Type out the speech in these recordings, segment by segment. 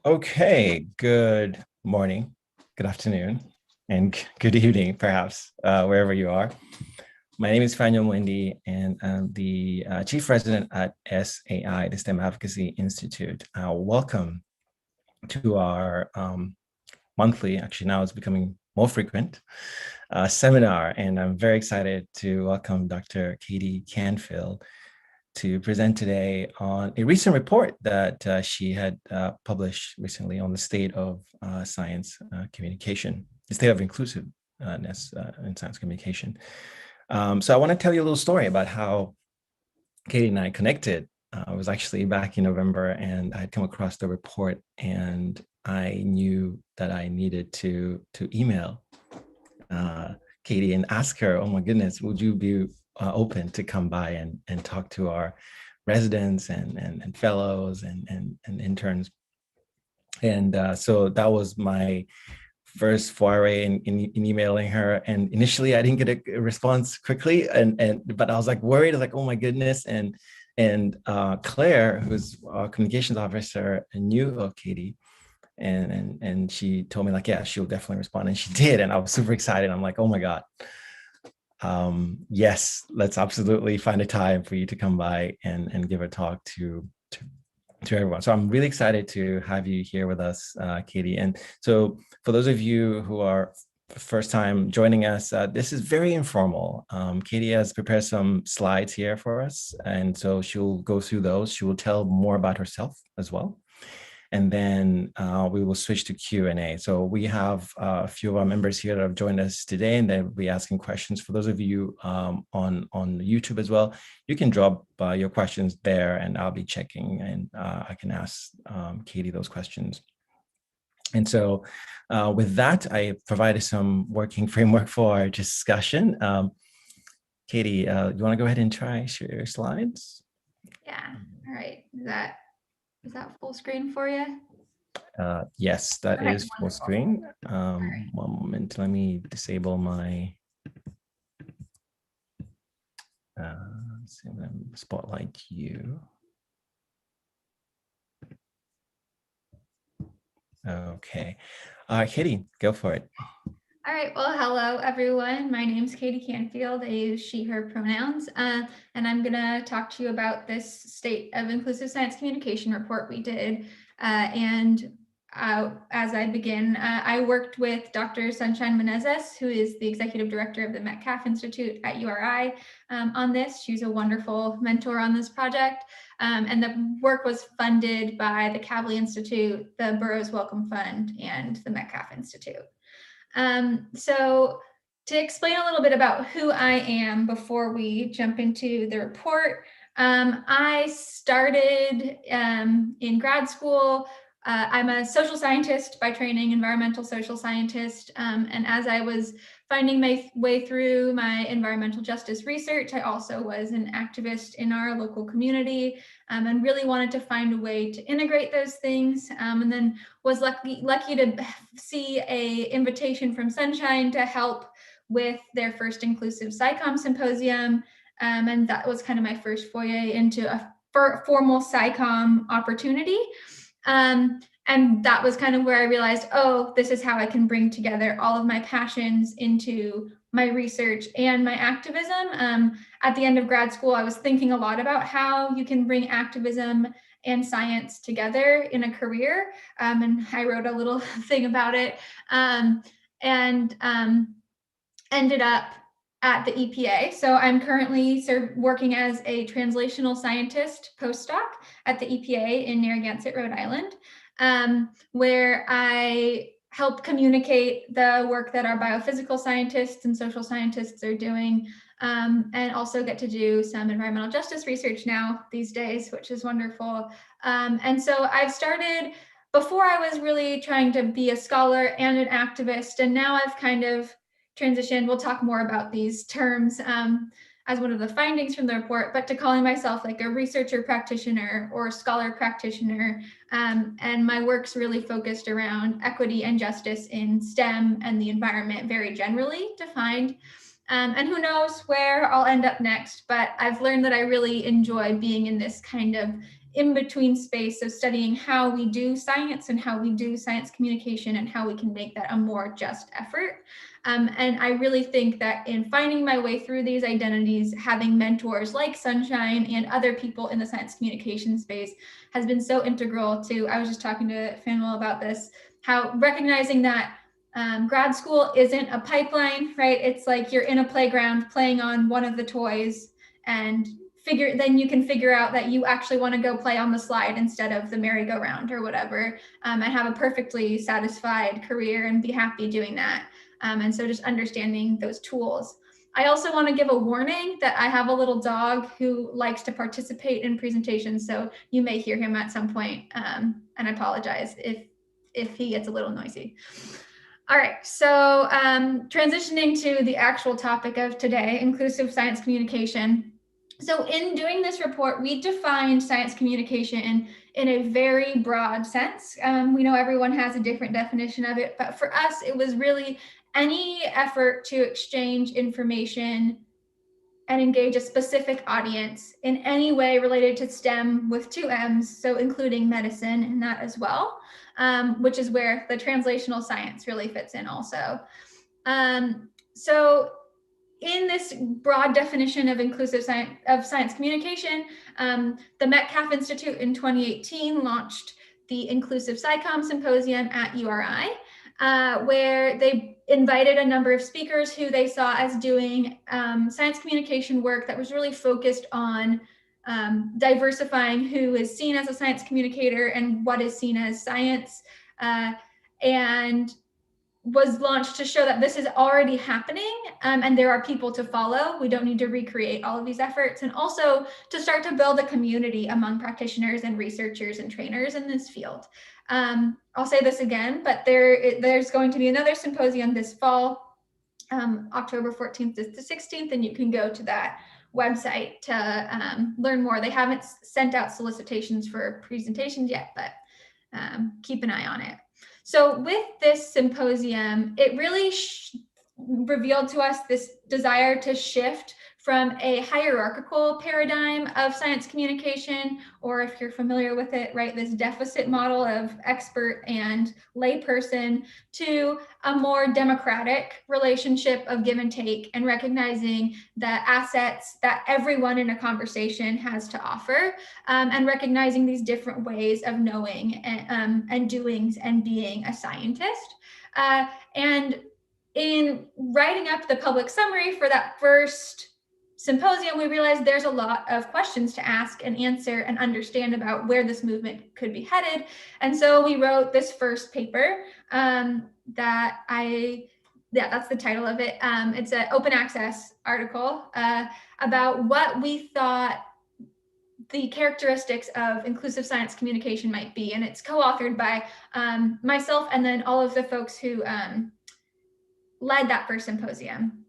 Okay, good morning, good afternoon, and good evening, perhaps, wherever you are. My name is Faniel Wendy, and I'm the Chief Resident at SAI, the STEM Advocacy Institute. Welcome to our monthly, actually now it's becoming more frequent, seminar, and I'm very excited to welcome Dr. Kaytee Canfield to present today on a recent report that she had published recently on the state of science communication, the state of inclusiveness in science communication. So I want to tell you a little story about how Kaytee and I connected. It was actually back in November, and I had come across the report, and I knew that I needed to email Kaytee and ask her, oh my goodness, would you be open to come by and talk to our residents and fellows and interns? And so that was my first foray in emailing her. And initially I didn't get a response quickly. But I was like worried, like, oh my goodness. And Claire, who's our communications officer, knew of Kaytee. And she told me, like, yeah, she'll definitely respond, and she did, and I was super excited. I'm like, oh my god, yes, let's absolutely find a time for you to come by and give a talk to everyone. So I'm really excited to have you here with us, Kaytee. And so for those of you who are first time joining us, this is very informal. Kaytee has prepared some slides here for us, and so she'll go through those. She will tell more about herself as well. And then we will switch to Q&A. So we have a few of our members here that have joined us today, and they'll be asking questions. For those of you on YouTube as well, you can drop your questions there, and I'll be checking, and I can ask Kaytee those questions. And so with that, I provided some working framework for our discussion. Kaytee, you want to go ahead and try share your slides? Yeah, all right. Is that full screen for you? Yes, that Okay, is full wonderful. screen. right. One moment, let me disable my let's see, I'm gonna spotlight you. Okay, Kaytee, go for it. All right, well, hello, everyone. My name's Kaytee Canfield. I use she, her pronouns, and I'm going to talk to you about this State of Inclusive Science Communication report we did. As I begin, I worked with Dr. Sunshine Menezes, who is the Executive Director of the Metcalf Institute at URI, on this. She's a wonderful mentor on this project. And the work was funded by the Kavli Institute, the Burroughs Wellcome Fund, and the Metcalf Institute. So to explain a little bit about who I am before we jump into the report, I started in grad school. I'm a social scientist by training, environmental social scientist. And as I was finding my way through my environmental justice research, I also was an activist in our local community, and really wanted to find a way to integrate those things. And then was lucky to see an invitation from Sunshine to help with their first inclusive SciComm symposium. And that was kind of my first foray into a formal SciComm opportunity. And that was kind of where I realized, oh, this is how I can bring together all of my passions into my research and my activism. At the end of grad school, I was thinking a lot about how you can bring activism and science together in a career. And I wrote a little thing about it, and ended up at the EPA. So I'm currently working as a translational scientist postdoc at the EPA in Narragansett, Rhode Island, where I help communicate the work that our biophysical scientists and social scientists are doing, and also get to do some environmental justice research now these days, which is wonderful. And so I've started, before I was really trying to be a scholar and an activist, and now I've kind of transitioned. We'll talk more about these terms as one of the findings from the report, but to calling myself like a researcher practitioner or scholar practitioner. And my work's really focused around equity and justice in STEM and the environment, very generally defined. And who knows where I'll end up next, but I've learned that I really enjoy being in this kind of in-between space of studying how we do science and how we do science communication and how we can make that a more just effort. And I really think that in finding my way through these identities, having mentors like Sunshine and other people in the science communication space has been so integral to, I was just talking to Fanuel about this, how recognizing that grad school isn't a pipeline, right? It's like you're in a playground playing on one of the toys, and then you can figure out that you actually want to go play on the slide instead of the merry-go-round or whatever, and have a perfectly satisfied career and be happy doing that. And so just understanding those tools. I also want to give a warning that I have a little dog who likes to participate in presentations, so you may hear him at some point, and I apologize if he gets a little noisy. All right, so transitioning to the actual topic of today, inclusive science communication. So in doing this report, we defined science communication in a very broad sense. We know everyone has a different definition of it, but for us, it was really any effort to exchange information and engage a specific audience in any way related to STEM with 2 M's, so including medicine in that as well, which is where the translational science really fits in also. So in this broad definition of inclusive science communication, the Metcalf Institute in 2018 launched the Inclusive SciComm Symposium at URI, where they invited a number of speakers who they saw as doing science communication work that was really focused on diversifying who is seen as a science communicator and what is seen as science, and was launched to show that this is already happening, and there are people to follow. We don't need to recreate all of these efforts, and also to start to build a community among practitioners and researchers and trainers in this field. I'll say this again, but there's going to be another symposium this fall, October 14th to the 16th, and you can go to that website to learn more. They haven't sent out solicitations for presentations yet, but keep an eye on it. So with this symposium, it really revealed to us this desire to shift from a hierarchical paradigm of science communication, or if you're familiar with it, right, this deficit model of expert and layperson, to a more democratic relationship of give and take, and recognizing the assets that everyone in a conversation has to offer, and recognizing these different ways of knowing and doing and being a scientist. And in writing up the public summary for that first symposium, we realized there's a lot of questions to ask and answer and understand about where this movement could be headed. And so we wrote this first paper that's the title of it. It's an open access article about what we thought the characteristics of inclusive science communication might be. And it's co-authored by myself and then all of the folks who led that first symposium.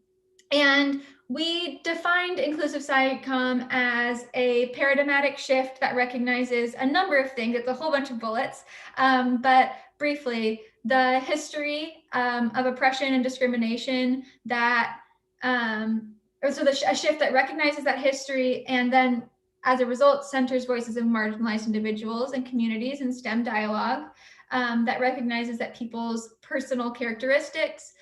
And we defined inclusive SciComm as a paradigmatic shift that recognizes a number of things. It's a whole bunch of bullets, but briefly, the history of oppression and discrimination that, a shift that recognizes that history, and then as a result, centers voices of marginalized individuals and communities in STEM dialogue, that recognizes that people's personal characteristics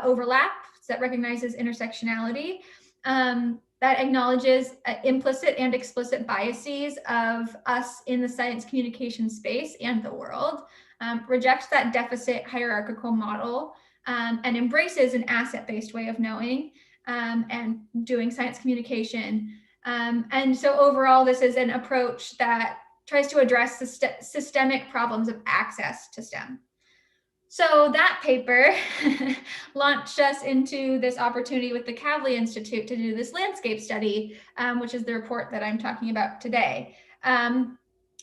overlap, that recognizes intersectionality, that acknowledges implicit and explicit biases of us in the science communication space and the world, rejects that deficit hierarchical model, and embraces an asset-based way of knowing and doing science communication. And so overall, this is an approach that tries to address the systemic problems of access to STEM. So that paper launched us into this opportunity with the Kavli Institute to do this landscape study, which is the report that I'm talking about today. And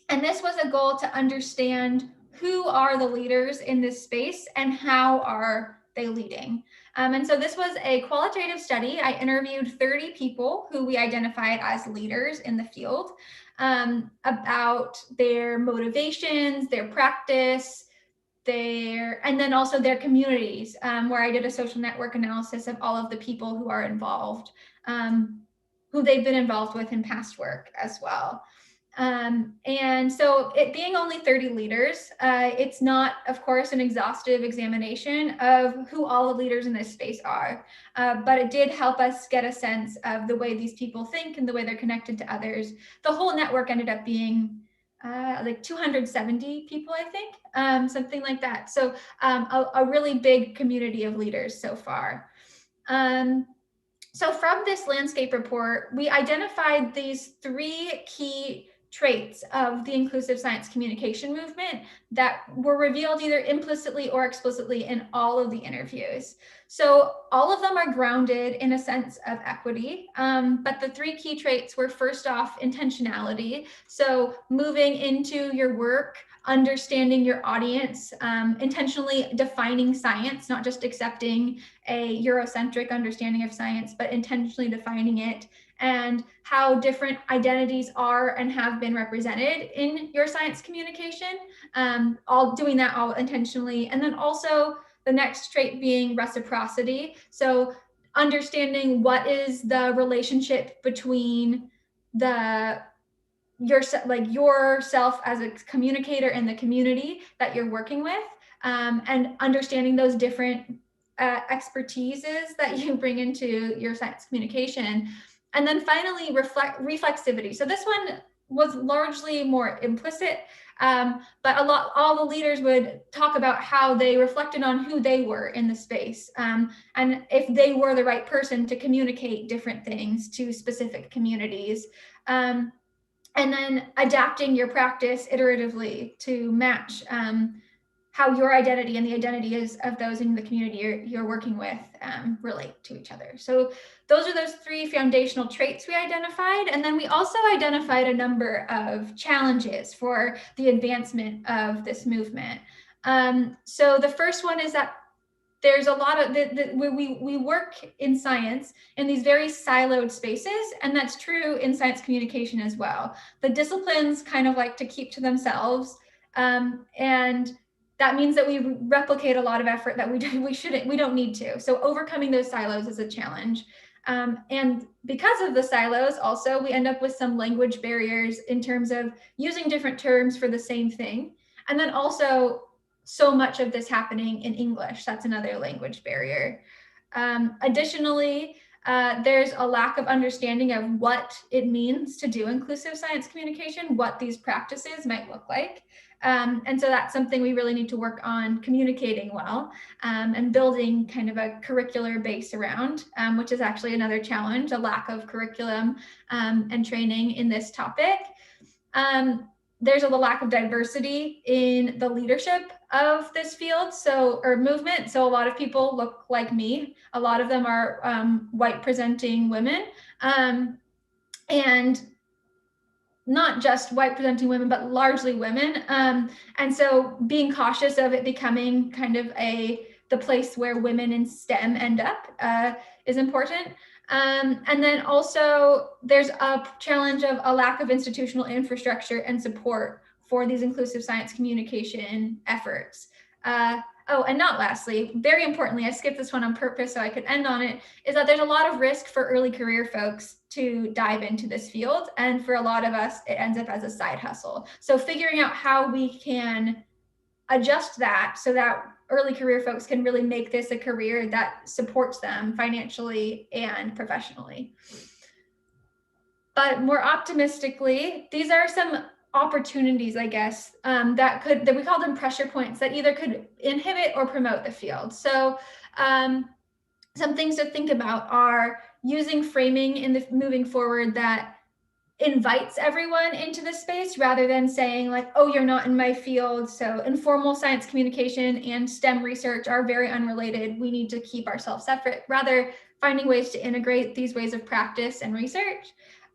this was a goal to understand who are the leaders in this space and how are they leading. And so this was a qualitative study. I interviewed 30 people who we identified as leaders in the field, about their motivations, their practice, and then also their communities, where I did a social network analysis of all of the people who are involved, who they've been involved with in past work as well. And so it being only 30 leaders, it's not, of course, an exhaustive examination of who all the leaders in this space are, but it did help us get a sense of the way these people think and the way they're connected to others. The whole network ended up being like 270 people, I think, something like that. So a really big community of leaders so far. So from this landscape report, we identified these 3 key traits of the inclusive science communication movement that were revealed either implicitly or explicitly in all of the interviews. So all of them are grounded in a sense of equity, but the 3 key traits were, first off, intentionality. So moving into your work, understanding your audience, intentionally defining science, not just accepting a Eurocentric understanding of science, but intentionally defining it, and how different identities are and have been represented in your science communication, all doing that all intentionally. And then also the next trait being reciprocity. So understanding what is the relationship between yourself as a communicator and the community that you're working with, and understanding those different expertises that you bring into your science communication. And then finally, reflexivity. So this one was largely more implicit, but all the leaders would talk about how they reflected on who they were in the space, and if they were the right person to communicate different things to specific communities. And then adapting your practice iteratively to match how your identity and the identity of those in the community you're working with relate to each other. So those are those 3 foundational traits we identified. And then we also identified a number of challenges for the advancement of this movement. So the first one is that there's a lot of we work in science in these very siloed spaces, and that's true in science communication as well. The disciplines kind of like to keep to themselves, and that means that we replicate a lot of effort that we don't need to. So overcoming those silos is a challenge. And because of the silos, also, we end up with some language barriers in terms of using different terms for the same thing. And then also so much of this happening in English. That's another language barrier. Additionally, there's a lack of understanding of what it means to do inclusive science communication, what these practices might look like. And so that's something we really need to work on communicating well, and building kind of a curricular base around, which is actually another challenge, a lack of curriculum and training in this topic. There's a lack of diversity in the leadership of this field, or movement. So a lot of people look like me. A lot of them are white presenting women, and not just white presenting women, but largely women. And so being cautious of it becoming kind of the place where women in STEM end up is important. And then also there's a challenge of a lack of institutional infrastructure and support for these inclusive science communication efforts. Oh, and not lastly, very importantly, I skipped this one on purpose so I could end on it, is that there's a lot of risk for early career folks to dive into this field. And for a lot of us, it ends up as a side hustle. So figuring out how we can adjust that so that early career folks can really make this a career that supports them financially and professionally. But more optimistically, these are some opportunities, I guess, that we call them pressure points that either could inhibit or promote the field. So some things to think about are using framing in the moving forward that invites everyone into the space rather than saying like, oh, you're not in my field. So informal science communication and STEM research are very unrelated. We need to keep ourselves separate. Rather, finding ways to integrate these ways of practice and research.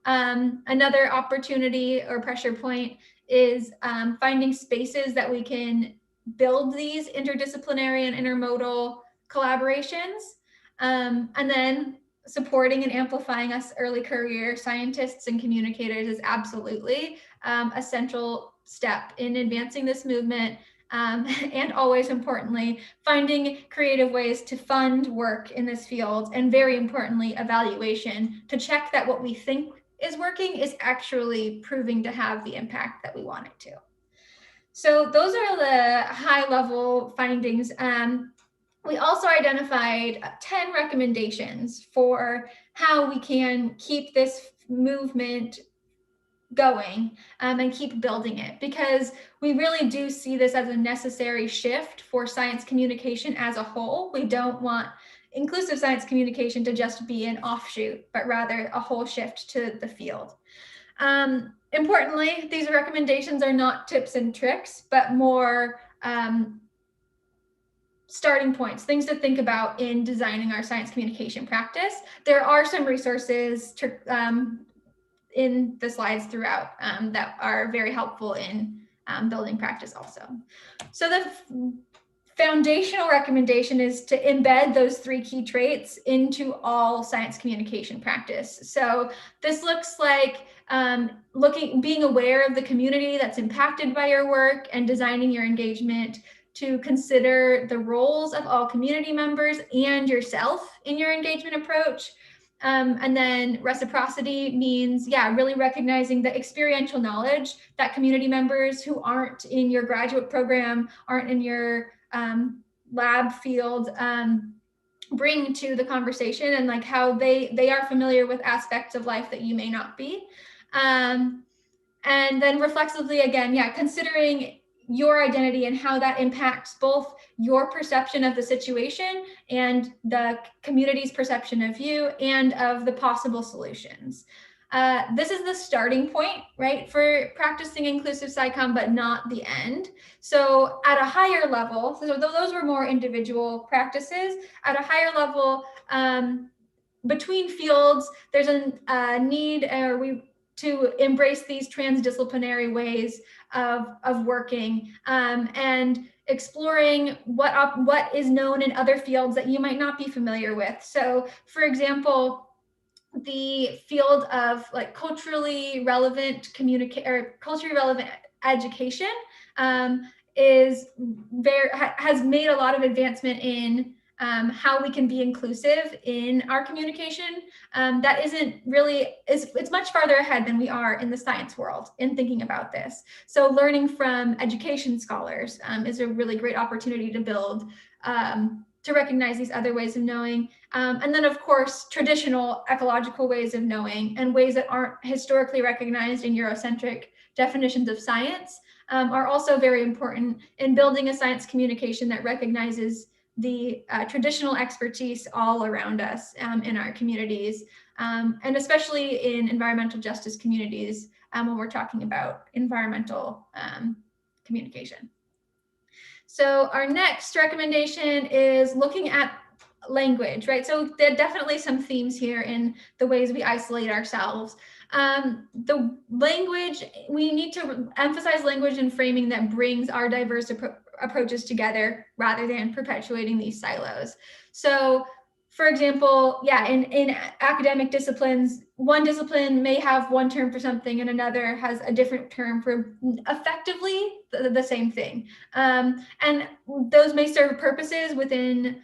Another opportunity or pressure point is finding spaces that we can build these interdisciplinary and intermodal collaborations. And then supporting and amplifying us early career scientists and communicators is absolutely a central step in advancing this movement. And always importantly, finding creative ways to fund work in this field, and very importantly, evaluation to check that what we think is working is actually proving to have the impact that we want it to. So those are the high level findings. We also identified 10 recommendations for how we can keep this movement going and keep building it, because we really do see this as a necessary shift for science communication as a whole. We don't want inclusive science communication to just be an offshoot, but rather a whole shift to the field. Importantly, these recommendations are not tips and tricks, but more starting points, things to think about in designing our science communication practice. There are some resources in the slides throughout that are very helpful in building practice also. So the foundational recommendation is to embed those 3 key traits into all science communication practice. So this looks like being aware of the community that's impacted by your work and designing your engagement to consider the roles of all community members and yourself in your engagement approach. And then reciprocity means, really recognizing the experiential knowledge that community members who aren't in your graduate program, aren't in your lab field, bring to the conversation, and like how they are familiar with aspects of life that you may not be. And then reflexively, again, considering your identity and how that impacts both your perception of the situation and the community's perception of you and of the possible solutions. This is the starting point, right, for practicing inclusive SciComm, but not the end. So at a higher level, so those were more individual practices. At a higher level, between fields, there's a need to embrace these transdisciplinary ways of working and exploring what is known in other fields that you might not be familiar with. So, for example, the field of like culturally relevant education has made a lot of advancement in how we can be inclusive in our communication. That isn't really, it's much farther ahead than we are in the science world in thinking about this. So learning from education scholars is a really great opportunity to build, to recognize these other ways of knowing. And then of course, traditional ecological ways of knowing and ways that aren't historically recognized in Eurocentric definitions of science are also very important in building a science communication that recognizes the traditional expertise all around us in our communities, and especially in environmental justice communities when we're talking about environmental communication. So our next recommendation is looking at language, right? So there are definitely some themes here in the ways we isolate ourselves. The language, we need to emphasize language and framing that brings our diverse approaches together rather than perpetuating these silos. So for example, in academic disciplines, one discipline may have one term for something and another has a different term for effectively the same thing. And those may serve purposes within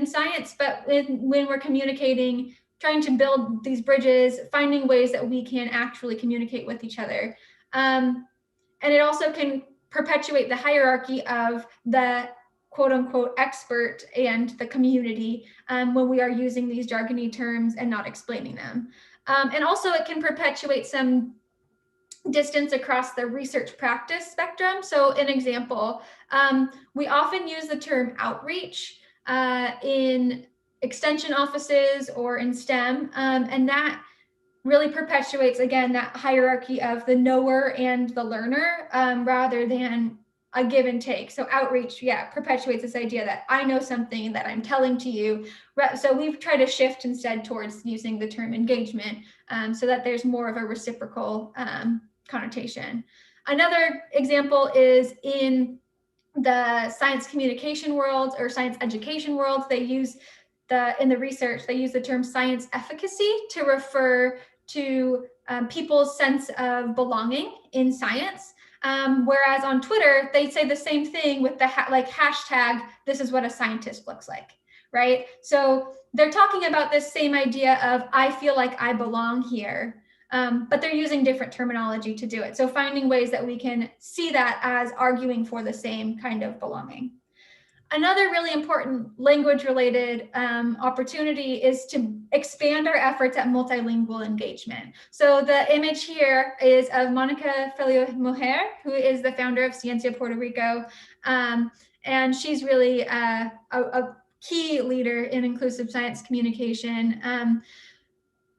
science, but when we're communicating, trying to build these bridges, finding ways that we can actually communicate with each other. And it also can perpetuate the hierarchy of the quote unquote expert and the community when we are using these jargony terms and not explaining them. And also it can perpetuate some distance across the research practice spectrum. So an example, we often use the term outreach in extension offices or in STEM, and that really perpetuates, again, that hierarchy of the knower and the learner rather than a give and take. So outreach, perpetuates this idea that I know something that I'm telling to you. So we've tried to shift instead towards using the term engagement so that there's more of a reciprocal connotation. Another example is in the science communication world or science education world. They use in the research, they use the term science efficacy to refer to people's sense of belonging in science. Whereas on Twitter, they say the same thing with the hashtag, this is what a scientist looks like, right? So they're talking about this same idea of, I feel like I belong here. but they're using different terminology to do it. So finding ways that we can see that as arguing for the same kind of belonging. Another really important language-related opportunity is to expand our efforts at multilingual engagement. So the image here is of Monica Feliu Mujer, who is the founder of Ciencia Puerto Rico. And she's really a key leader in inclusive science communication,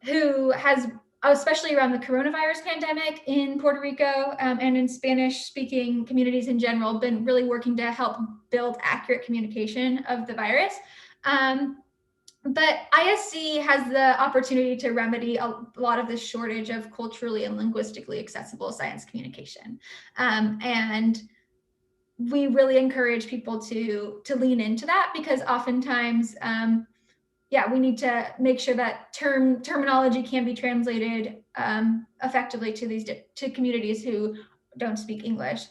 who has, especially around the coronavirus pandemic in Puerto Rico and in Spanish-speaking communities in general, been really working to help build accurate communication of the virus. But ISC has the opportunity to remedy a lot of this shortage of culturally and linguistically accessible science communication. And we really encourage people to lean into that, because oftentimes, we need to make sure that terminology can be translated effectively to communities who don't speak English.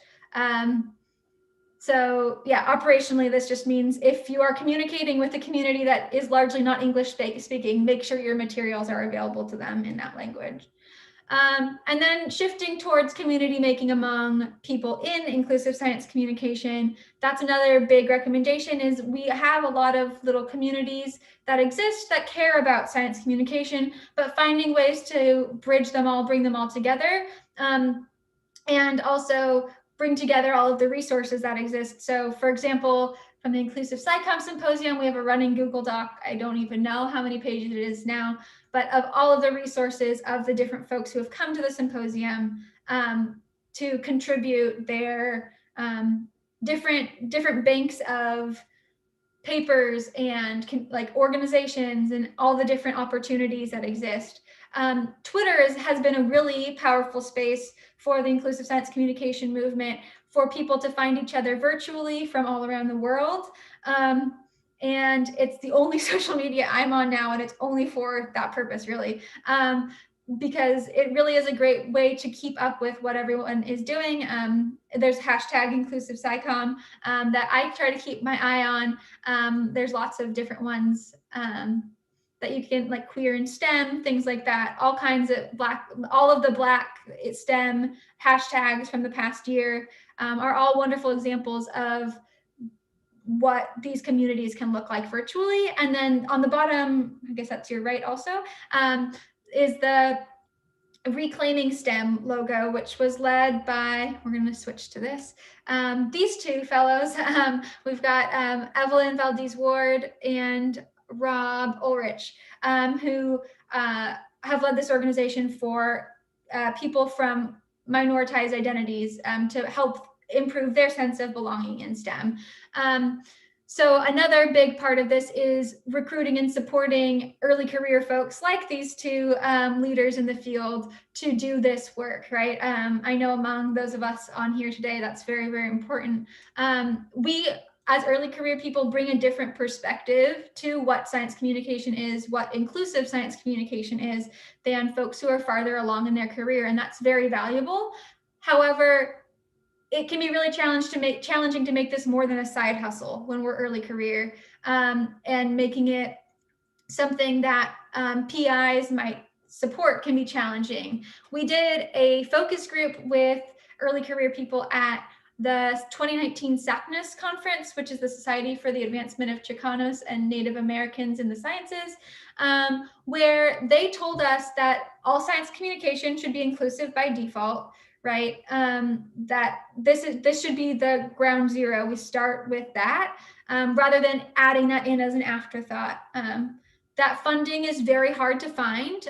So operationally, this just means if you are communicating with a community that is largely not English speaking, make sure your materials are available to them in that language. And then shifting towards community making among people in inclusive science communication, that's another big recommendation. Is we have a lot of little communities that exist that care about science communication, but finding ways to bridge them all, bring them all together, and also bring together all of the resources that exist. So for example, from the Inclusive SciComm Symposium, we have a running Google Doc. I don't even know how many pages it is now, but of all of the resources of the different folks who have come to the symposium to contribute their different banks of papers and like organizations and all the different opportunities that exist. Twitter has been a really powerful space for the inclusive science communication movement, for people to find each other virtually from all around the world. And it's the only social media I'm on now, and it's only for that purpose, really, because it really is a great way to keep up with what everyone is doing. There's hashtag inclusive SciComm that I try to keep my eye on. There's lots of different ones that you can, like queer and STEM, things like that, all kinds of all of the Black STEM hashtags from the past year are all wonderful examples of what these communities can look like virtually. And then on the bottom, I guess that's your right also, is the Reclaiming STEM logo, which was led by, we're going to switch to this, these two fellows. We've got Evelyn Valdez-Ward and Rob Ulrich, who have led this organization for people from minoritized identities to help improve their sense of belonging in STEM. So another big part of this is recruiting and supporting early career folks like these two leaders in the field to do this work, right? I know among those of us on here today, that's very, very important. We, as early career people, bring a different perspective to what science communication is, what inclusive science communication is, than folks who are farther along in their career, and that's very valuable. However, it can be really challenging to make this more than a side hustle when we're early career, and making it something that PIs might support can be challenging. We did a focus group with early career people at the 2019 SACNAS conference, which is the Society for the Advancement of Chicanos and Native Americans in the Sciences, where they told us that all science communication should be inclusive by default, right? That this should be the ground zero. We start with that rather than adding that in as an afterthought. That funding is very hard to find.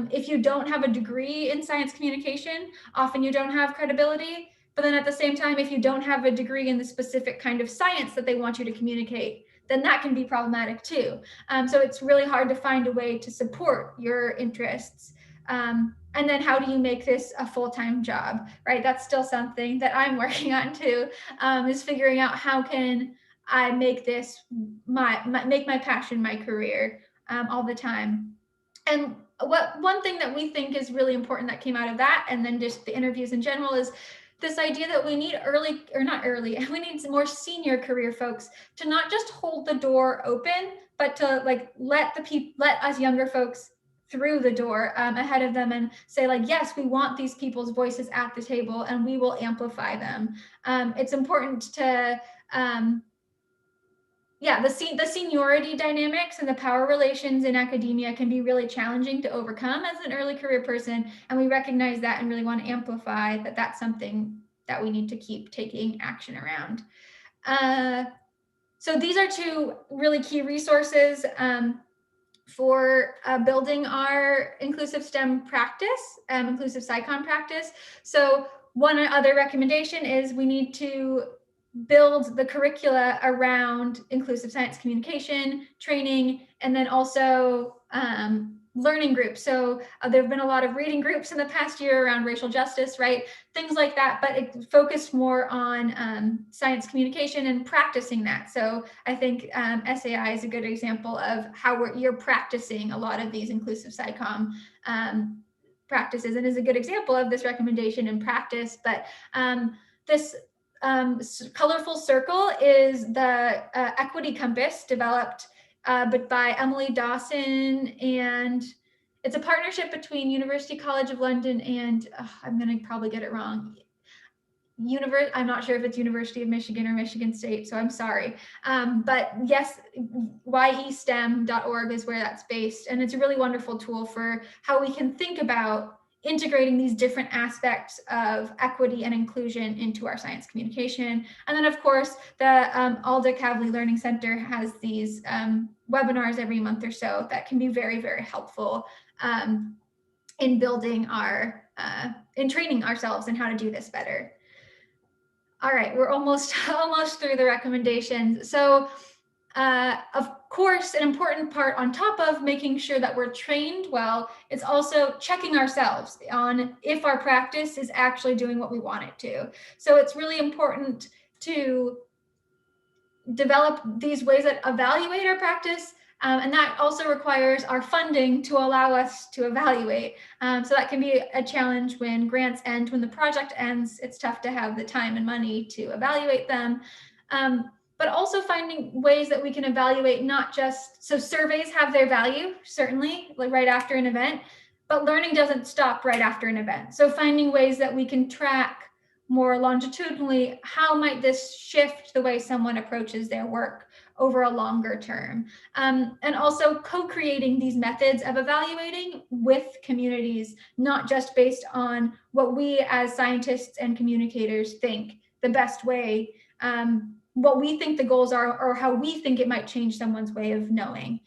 If you don't have a degree in science communication, often you don't have credibility. But then at the same time, if you don't have a degree in the specific kind of science that they want you to communicate, then that can be problematic too. So it's really hard to find a way to support your interests. And then how do you make this a full-time job, right? That's still something that I'm working on too, is figuring out how can I make this make my passion my career all the time. And one thing that we think is really important that came out of that, and then just the interviews in general, is this idea that we need we need more senior career folks to not just hold the door open, but to like let us younger folks through the door ahead of them and say like, yes, we want these people's voices at the table and we will amplify them. It's important to, the seniority dynamics and the power relations in academia can be really challenging to overcome as an early career person. And we recognize that and really want to amplify that that's something that we need to keep taking action around. So these are two really key resources for building our inclusive STEM practice, inclusive SciComm practice. So one other recommendation is we need to build the curricula around inclusive science communication, training, and then also learning groups. So there have been a lot of reading groups in the past year around racial justice, right? Things like that, but it focused more on science communication and practicing that. So I think SAI is a good example of how you're practicing a lot of these inclusive SciComm practices, and is a good example of this recommendation in practice. But this colorful circle is the equity compass developed but by Emily Dawson, and it's a partnership between University College of London and I'm going to probably get it wrong. I'm not sure if it's University of Michigan or Michigan State, so I'm sorry. But yes, yestem.org is where that's based, and it's a really wonderful tool for how we can think about integrating these different aspects of equity and inclusion into our science communication. And then, of course, the Alda Kavli Learning Center has these webinars every month or so that can be very, very helpful in building in training ourselves in how to do this better. All right, we're almost through the recommendations. So of course, an important part on top of making sure that we're trained well is also checking ourselves on if our practice is actually doing what we want it to. So it's really important to develop these ways that evaluate our practice. And that also requires our funding to allow us to evaluate. So that can be a challenge when grants end, when the project ends. It's tough to have the time and money to evaluate them. But also finding ways that we can evaluate, not just, so surveys have their value, certainly, like right after an event, but learning doesn't stop right after an event. So finding ways that we can track more longitudinally, how might this shift the way someone approaches their work over a longer term? And also co-creating these methods of evaluating with communities, not just based on what we as scientists and communicators think the best way, what we think the goals are, or how we think it might change someone's way of knowing.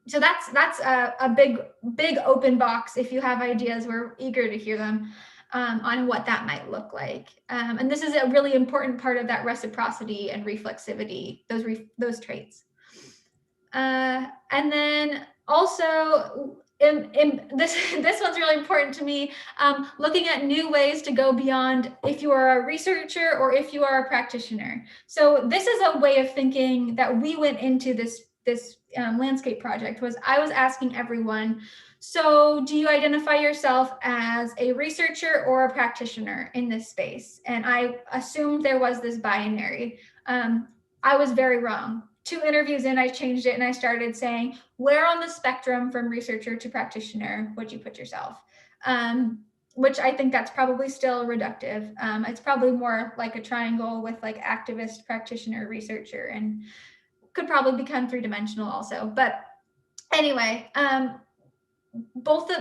So that's a big open box. If you have ideas, we're eager to hear them on what that might look like. And this is a really important part of that reciprocity and reflexivity, those traits. And then also, this one's really important to me, looking at new ways to go beyond if you are a researcher or if you are a practitioner. So this is a way of thinking that we went into this landscape project. I was asking everyone, so do you identify yourself as a researcher or a practitioner in this space? And I assumed there was this binary. I was very wrong. 2 interviews in, I changed it and I started saying, where on the spectrum from researcher to practitioner would you put yourself? Which I think that's probably still reductive. It's probably more like a triangle with like activist, practitioner, researcher, and could probably become 3-dimensional also. But anyway,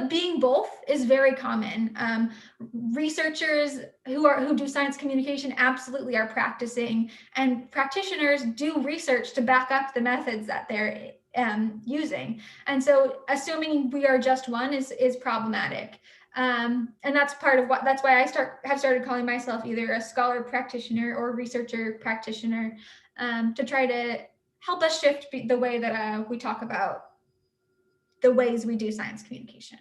being both is very common. Researchers who do science communication absolutely are practicing, and practitioners do research to back up the methods that they're using. And so assuming we are just one is problematic. And that's part of that's why I have started calling myself either a scholar practitioner or researcher practitioner, to try to help us shift the way that we talk about the ways we do science communication.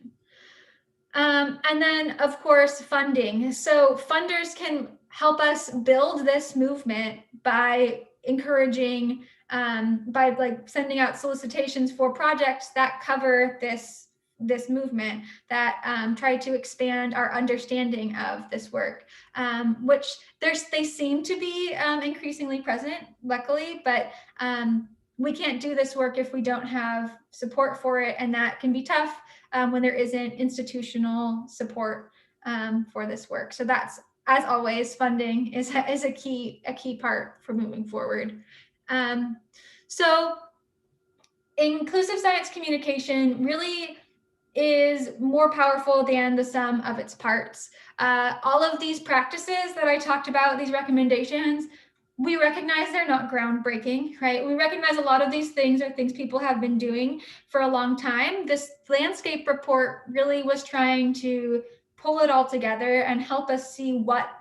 And then, of course, funding. So funders can help us build this movement by encouraging, by like sending out solicitations for projects that cover this movement, that try to expand our understanding of this work, which they seem to be increasingly present, luckily, but we can't do this work if we don't have support for it, and that can be tough when there isn't institutional support for this work. So that's, as always, funding is a key part for moving forward. So inclusive science communication really is more powerful than the sum of its parts. All of these practices that I talked about, these recommendations, we recognize they're not groundbreaking, right? We recognize a lot of these things are things people have been doing for a long time. This landscape report really was trying to pull it all together and help us see what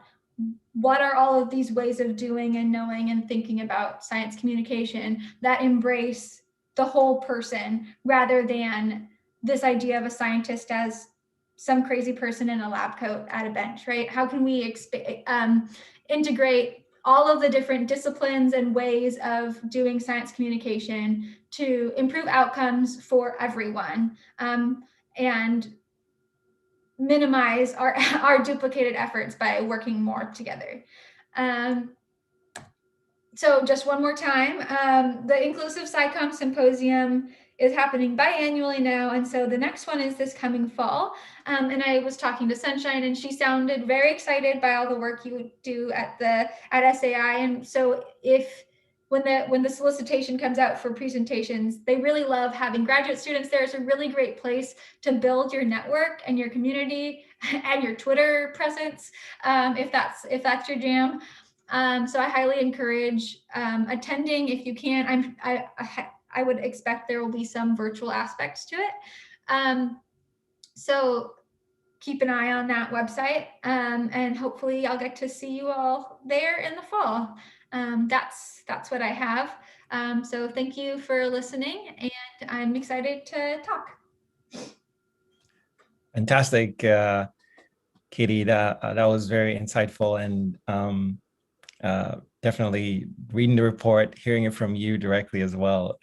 are all of these ways of doing and knowing and thinking about science communication that embrace the whole person, rather than this idea of a scientist as some crazy person in a lab coat at a bench, right? How can we integrate all of the different disciplines and ways of doing science communication to improve outcomes for everyone, and minimize our duplicated efforts by working more together. So just one more time, the Inclusive SciComm Symposium is happening biannually now. And so the next one is this coming fall. And I was talking to Sunshine, and she sounded very excited by all the work you do at SAI. And so when the solicitation comes out for presentations, they really love having graduate students there. It's a really great place to build your network and your community and your Twitter presence, if that's your jam. So I highly encourage attending if you can. I would expect there will be some virtual aspects to it. So keep an eye on that website, and hopefully I'll get to see you all there in the fall. That's what I have. So thank you for listening, and I'm excited to talk. Fantastic, Kaytee. That was very insightful, and definitely reading the report, hearing it from you directly as well,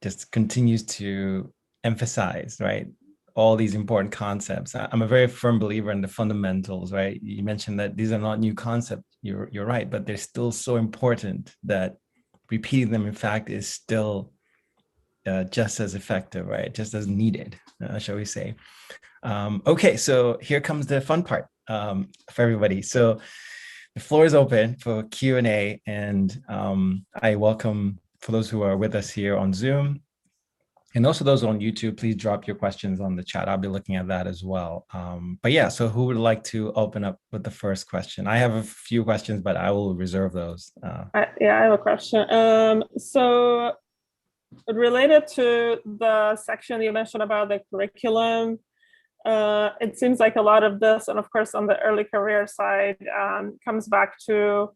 just continues to emphasize, right, all these important concepts. I'm a very firm believer in the fundamentals, right? You mentioned that these are not new concepts. You're right, but they're still so important that repeating them, in fact, is still just as effective, right? Just as needed, shall we say. Okay, so here comes the fun part for everybody. So the floor is open for Q&A, and I welcome, for those who are with us here on Zoom, and also those on YouTube, please drop your questions on the chat. I'll be looking at that as well. But yeah, so who would like to open up with the first question? I have a few questions, but I will reserve those. Yeah, I have a question. So related to the section you mentioned about the curriculum, it seems like a lot of this, and of course on the early career side, comes back to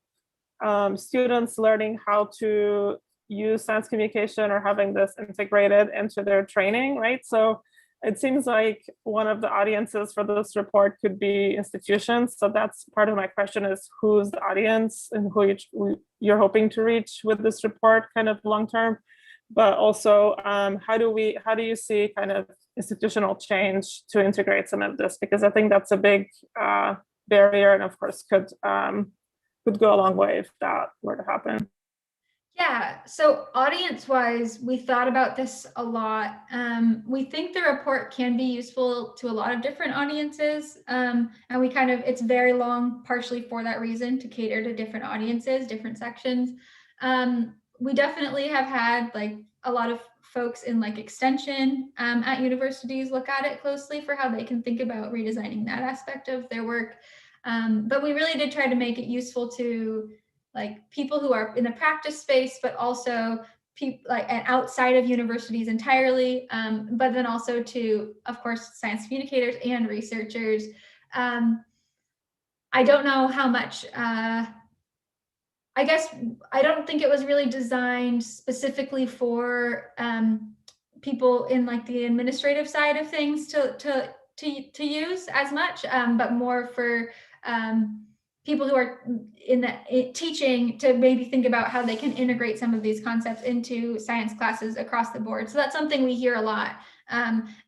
students learning how to use science communication or having this integrated into their training, right? So it seems like one of the audiences for this report could be institutions. So that's part of my question, is who's the audience and who you're hoping to reach with this report kind of long term? But also, how do you see kind of institutional change to integrate some of this? Because I think that's a big barrier, and of course could go a long way if that were to happen. Yeah, so audience-wise, we thought about this a lot. We think the report can be useful to a lot of different audiences, and it's very long, partially for that reason, to cater to different audiences, different sections. We definitely have had like a lot of folks in like extension at universities look at it closely for how they can think about redesigning that aspect of their work. But we really did try to make it useful to like people who are in the practice space, but also people like outside of universities entirely, but then also to, of course, science communicators and researchers. I don't know how much, I guess I don't think it was really designed specifically for people in like the administrative side of things to use as much, but more for people who are in the teaching to maybe think about how they can integrate some of these concepts into science classes across the board. So that's something we hear a lot,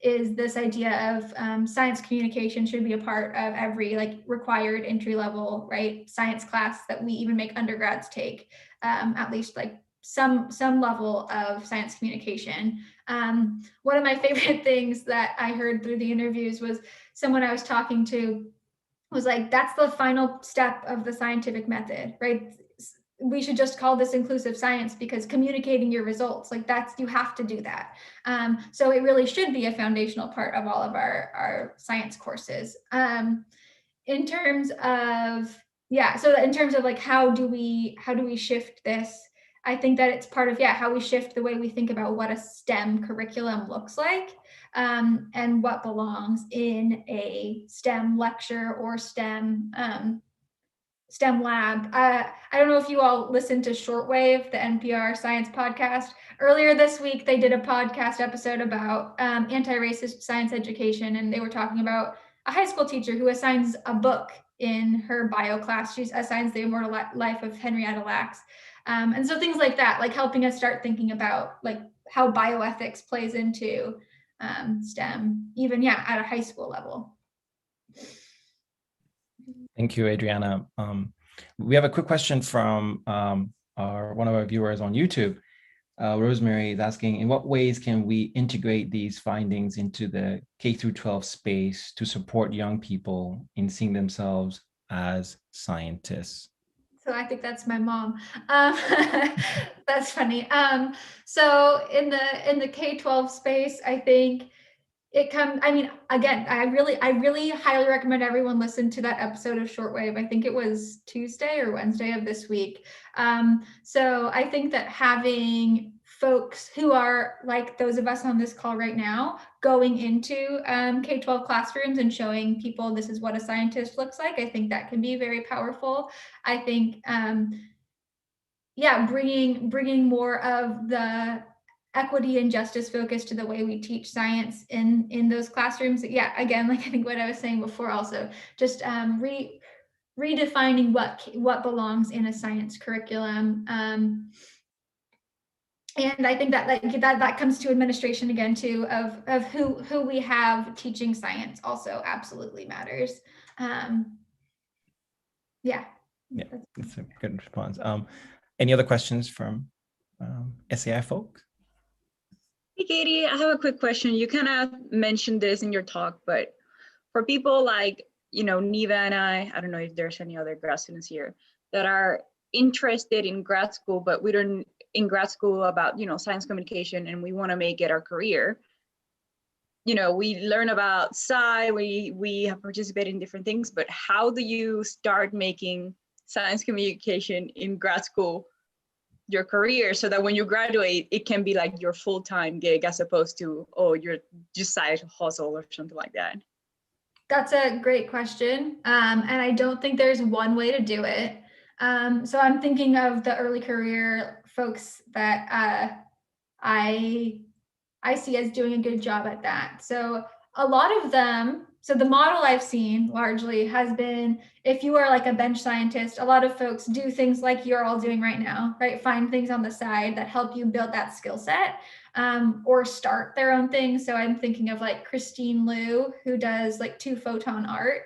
is this idea of science communication should be a part of every like required entry level, right, science class that we even make undergrads take, at least like some level of science communication. One of my favorite things that I heard through the interviews was someone I was talking to was like, that's the final step of the scientific method, right? We should just call this inclusive science because communicating your results, like that's, you have to do that. So it really should be a foundational part of all of our science courses. In terms of, so in terms of like, how do we shift this? I think that it's part of, how we shift the way we think about what a STEM curriculum looks like, and what belongs in a STEM lecture or STEM lab. I don't know if you all listened to Shortwave, the NPR science podcast. Earlier this week, they did a podcast episode about anti-racist science education, and they were talking about a high school teacher who assigns a book in her bio class. She assigns The Immortal Life of Henrietta Lacks. And so things like that, like helping us start thinking about like how bioethics plays into STEM, even at a high school level. Thank you, Adriana. We have a quick question from one of our viewers on YouTube. Rosemary is asking, in what ways can we integrate these findings into the K through 12 space to support young people in seeing themselves as scientists? So I think that's my mom. That's funny. So in the K-12 space, I think it comes, I mean, again, I really highly recommend everyone listen to that episode of Shortwave. I think it was Tuesday or Wednesday of this week. So I think that having folks who are like those of us on this call right now, going into K-12 classrooms and showing people this is what a scientist looks like, I think that can be very powerful. I think, bringing more of the equity and justice focus to the way we teach science in those classrooms. Again, like I think what I was saying before, also just redefining what belongs in a science curriculum. And I think that comes to administration again too, of who we have teaching science also absolutely matters. That's a good response. Any other questions from SAI folks? Hey, Kaytee, I have a quick question. You kind of mentioned this in your talk, but for people like, Neva and I don't know if there's any other grad students here that are interested in grad school, but we don't in grad school about, science communication, and we want to make it our career. We learn about Sci, we have participated in different things, but how do you start making science communication in grad school your career so that when you graduate, it can be like your full-time gig as opposed to, you're just side hustle or something like that? That's a great question. And I don't think there's one way to do it. So I'm thinking of the early career folks that I see as doing a good job at that. So a lot of them, so the model I've seen largely has been, if you are like a bench scientist, a lot of folks do things like you're all doing right now, right? Find things on the side that help you build that skill set, or start their own thing. So I'm thinking of like Christine Liu, who does like 2-photon art.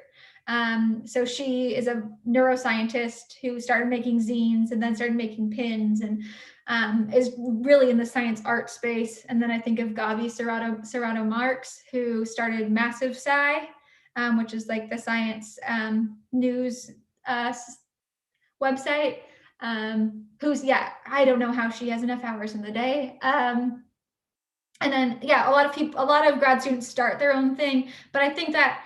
So she is a neuroscientist who started making zines and then started making pins, and is really in the science art space. And then I think of Gabi Serrato Marx, who started Massive Sci, which is like the science news website. Who's, I don't know how she has enough hours in the day. And then, a lot of grad students start their own thing, but I think that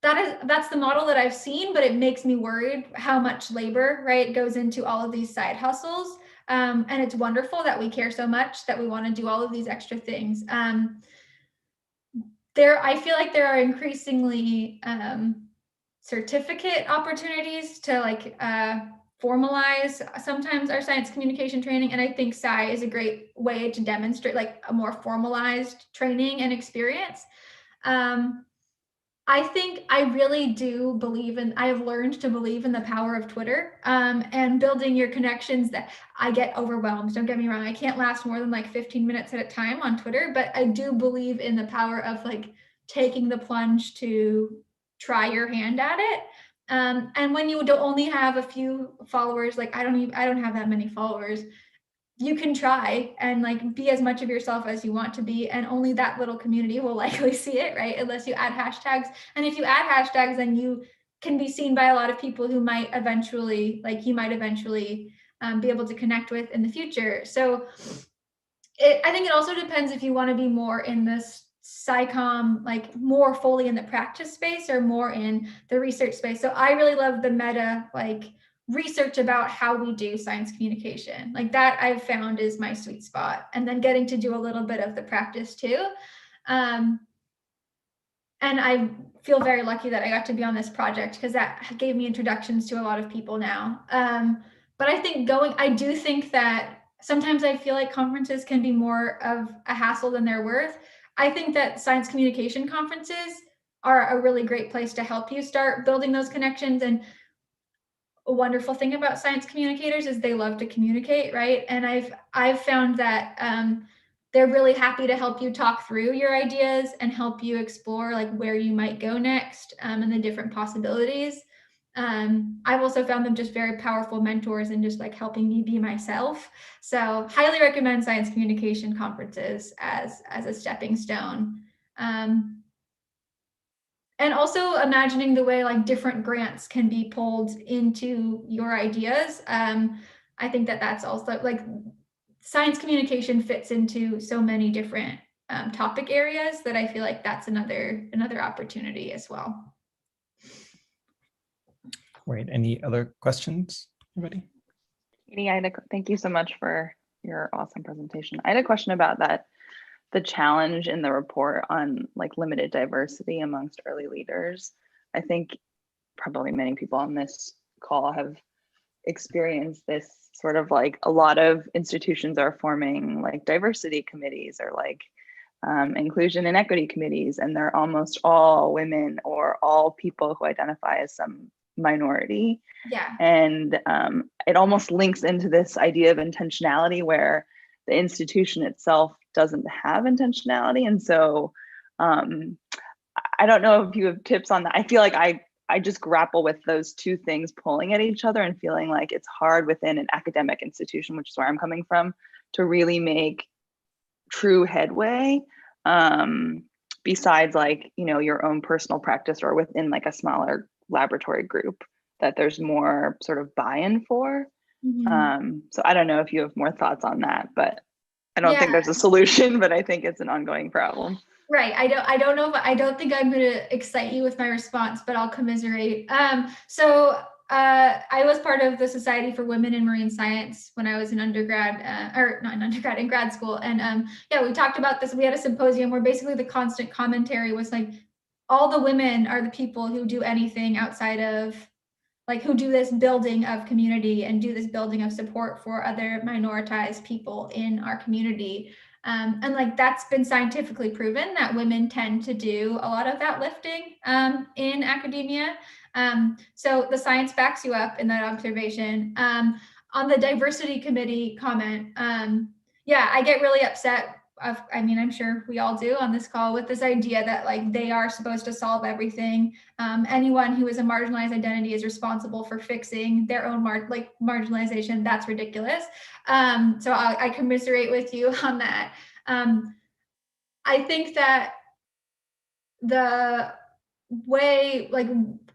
that's the model that I've seen, but it makes me worried how much labor, right, goes into all of these side hustles. And it's wonderful that we care so much that we want to do all of these extra things. I feel like there are increasingly certificate opportunities to like formalize sometimes our science communication training. And I think Sci is a great way to demonstrate like a more formalized training and experience. I think I really do believe I have learned to believe in the power of Twitter, and building your connections. That I get overwhelmed. Don't get me wrong. I can't last more than like 15 minutes at a time on Twitter, but I do believe in the power of like taking the plunge to try your hand at it. And when you don't only have a few followers, like I don't have that many followers. you can try and like be as much of yourself as you want to be, and only that little community will likely see it, right? Unless you add hashtags. And if you add hashtags, then you can be seen by a lot of people who might eventually, like you might eventually be able to connect with in the future. So I think it also depends if you want to be more in this SciComm, like more fully in the practice space or more in the research space. So I really love the meta, like research about how we do science communication. Like that I've found is my sweet spot. And then getting to do a little bit of the practice too. And I feel very lucky that I got to be on this project because that gave me introductions to a lot of people now. But I think I do think that sometimes I feel like conferences can be more of a hassle than they're worth. I think that science communication conferences are a really great place to help you start building those connections. And a wonderful thing about science communicators is they love to communicate, right? And I've found that they're really happy to help you talk through your ideas and help you explore like where you might go next and the different possibilities. I've also found them just very powerful mentors and just like helping me be myself. So highly recommend science communication conferences as a stepping stone. And also imagining the way like different grants can be pulled into your ideas. I think that that's also like science communication fits into so many different topic areas that I feel like that's another opportunity as well. Great. Any other questions, anybody? Kaytee, thank you so much for your awesome presentation. I had a question about that, the challenge in the report on like limited diversity amongst early leaders. I think probably many people on this call have experienced this sort of like a lot of institutions are forming like diversity committees or like inclusion and equity committees, and they're almost all women or all people who identify as some minority. Yeah. And it almost links into this idea of intentionality where the institution itself doesn't have intentionality. And so I don't know if you have tips on that. I feel like I just grapple with those two things pulling at each other and feeling like it's hard within an academic institution, which is where I'm coming from, to really make true headway besides like, you know, your own personal practice or within like a smaller laboratory group that there's more sort of buy-in for. So I don't know if you have more thoughts on that, but I don't think there's a solution, but I think it's an ongoing problem. Right. I don't know, but I don't think I'm going to excite you with my response, but I'll commiserate. So I was part of the Society for Women in Marine Science when I was in undergrad, or not in undergrad, in grad school. And yeah, we talked about this. We had a symposium where basically the constant commentary was like, all the women are the people who do anything outside of, like, who do this building of community and do this building of support for other minoritized people in our community. And like that's been scientifically proven that women tend to do a lot of that lifting in academia. So the science backs you up in that observation. On the diversity committee comment, yeah, I get really upset. I mean, I'm sure we all do on this call with this idea that like they are supposed to solve everything. Anyone who is a marginalized identity is responsible for fixing their own marginalization. That's ridiculous. So I commiserate with you on that. I think that the way, like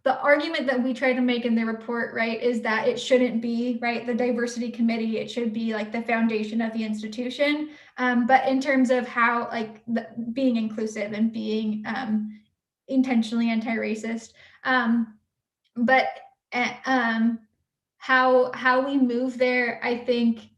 the argument that we try to make in the report, right, is that it shouldn't be, right, the diversity committee, it should be like the foundation of the institution. But in terms of how like being inclusive and being intentionally anti-racist, but how we move there, I think